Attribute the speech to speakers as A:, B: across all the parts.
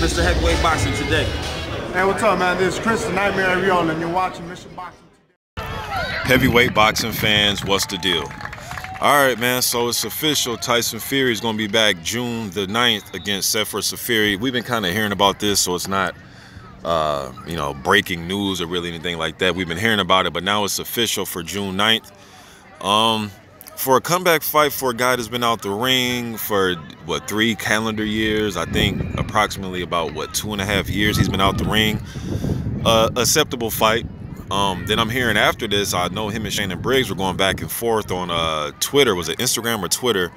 A: Mr. Heavyweight Boxing today?
B: Hey, what's up, man? This is Chris, the Nightmare Ariola, and you're watching Mr. Boxing today.
C: Heavyweight boxing fans, what's the deal? All right, man, so it's official. Tyson Fury is going to be back June the 9th against Sefer Seferi. We've been kind of hearing about this, so it's not, you know, breaking news or really anything like that. We've been hearing about it, but now it's official for June 9th. For a comeback fight for a guy that's been out the ring for, what, 3 calendar years, I think approximately about, what, 2.5 years he's been out the ring. Acceptable fight. Then I'm hearing after this, I know him and Shannon Briggs were going back and forth on Twitter. Was it Instagram or Twitter?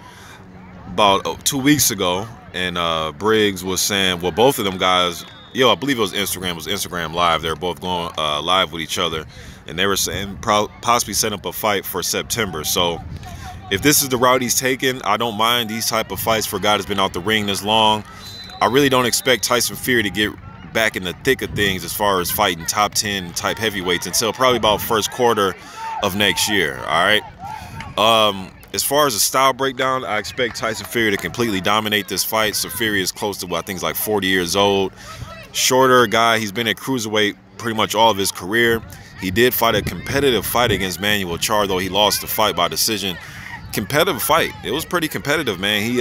C: About 2 weeks ago. And Briggs was saying, well, both of them guys, I believe it was Instagram. It was Instagram Live. They were both going live with each other. And they were saying possibly set up a fight for September. So if this is the route he's taking, I don't mind these type of fights for a guy that's been out the ring this long. I really don't expect Tyson Fury to get back in the thick of things as far as fighting top 10 type heavyweights until probably about first quarter of next year. All right. As far as a style breakdown, I expect Tyson Fury to completely dominate this fight. So Fury is close to, I think, he's like 40 years old. Shorter guy. He's been at cruiserweight pretty much all of his career. He did fight a competitive fight against Manuel Charr, though he lost the fight by decision. Competitive fight. It was pretty competitive, man. He,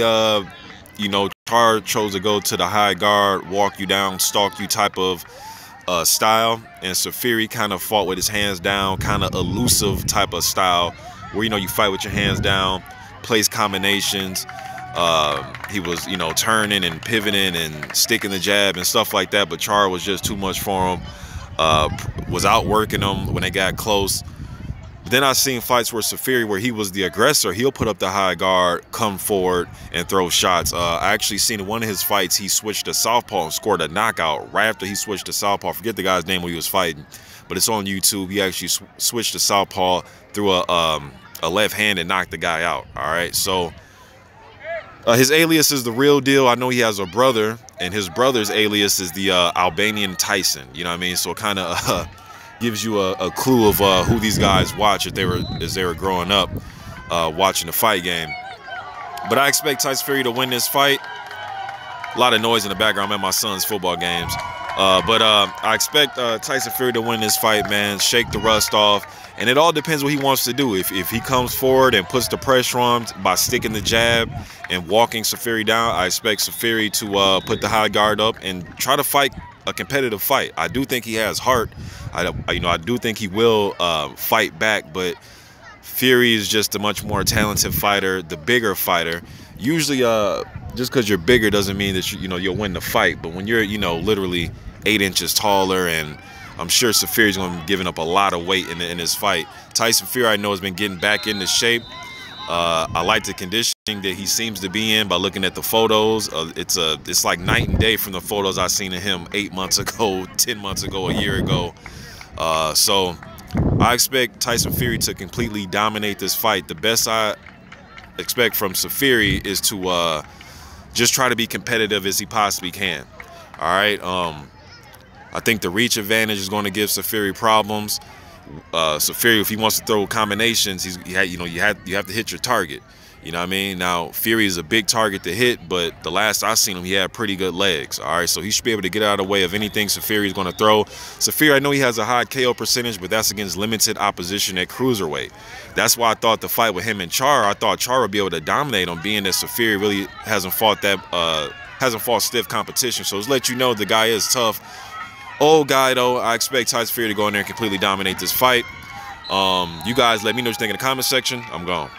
C: you know, Charr chose to go to the high guard, walk you down, stalk you type of style. And Seferi kind of fought with his hands down, kind of elusive type of style where, you know, you fight with your hands down, place combinations. He was, you know, turning and pivoting and sticking the jab and stuff like that. But Charr was just too much for him. Was outworking him when they got close. Then I've seen fights where Seferi, where he was the aggressor, he'll put up the high guard, come forward, and throw shots. I actually seen in one of his fights, he switched to southpaw and scored a knockout right after he switched to southpaw. I forget the guy's name when he was fighting, but it's on YouTube. He actually switched to southpaw, threw a left hand and knocked the guy out. All right, so his alias is the real deal. I know he has a brother, and his brother's alias is the Albanian Tyson. You know what I mean? So it kind of gives you a clue of who these guys watch as they were growing up watching the fight game. But I expect Tyson Fury to win this fight. A lot of noise in the background. I'm at my son's football games. But I expect Tyson Fury to win this fight, man. Shake the rust off. And it all depends what he wants to do. If he comes forward and puts the pressure on by sticking the jab and walking Seferi down, I expect Seferi to put the high guard up and try to fight a competitive fight. I do think he has heart. I do think he will fight back, but Fury is just a much more talented fighter, the bigger fighter. Usually, just because you're bigger doesn't mean that you'll win the fight. But when you're literally 8 inches taller, and I'm sure Seferi's going to be giving up a lot of weight in his fight. Tyson Fury, I know, has been getting back into shape. I like the conditioning that he seems to be in by looking at the photos. It's like night and day from the photos I've seen of him 8 months ago, 10 months ago, a year ago. So I expect Tyson Fury to completely dominate this fight. The best I expect from Seferi is to just try to be competitive as he possibly can. All right. I think the reach advantage is going to give Seferi problems. Seferi, if he wants to throw combinations, you have to hit your target. You know what I mean? Now, Fury is a big target to hit, but the last I seen him, he had pretty good legs. All right, so he should be able to get out of the way of anything Seferi is going to throw. Seferi, I know he has a high KO percentage, but that's against limited opposition at cruiserweight. That's why I thought the fight with him and Charr, I thought Charr would be able to dominate him, being that Seferi really hasn't fought stiff competition. So it's let you know the guy is tough. Old guy, though. I expect Tyson Fury to go in there and completely dominate this fight. You guys let me know what you think in the comment section. I'm gone.